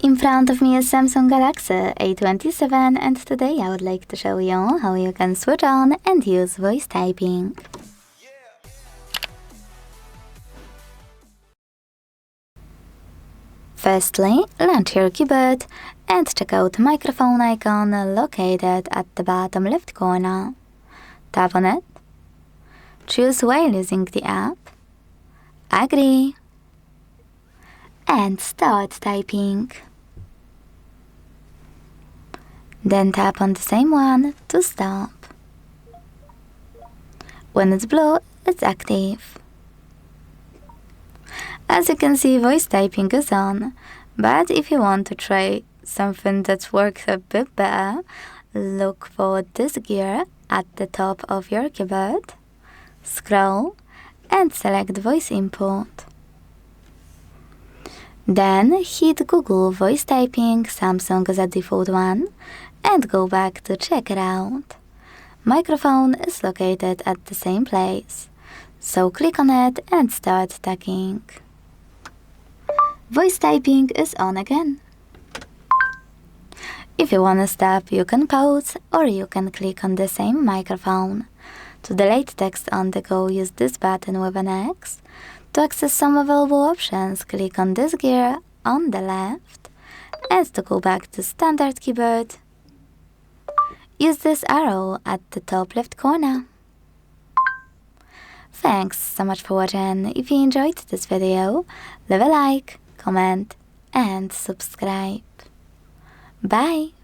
In front of me is Samsung Galaxy A27, and today I would like to show you how you can switch on and use voice typing. Firstly, launch your keyboard and check out the microphone icon located at the bottom left corner. Tap on it. Choose while using the app. Agree. And start typing. Then tap on the same one to stop. When it's blue, it's active. As you can see, voice typing is on, but if you want to try something that works a bit better, look for this gear at the top of your keyboard, scroll, and select voice input. Then hit Google voice typing, Samsung as a default one, and go back to check it out. Microphone is located at the same place, so click on it and start talking. Voice typing is on again. If you want to stop, you can pause or you can click on the same microphone. To delete text on the go, use this button with an X. To access some available options, click on this gear on the left. And to go back to standard keyboard, use this arrow at the top left corner. Thanks so much for watching. If you enjoyed this video, leave a like, comment and subscribe. Bye!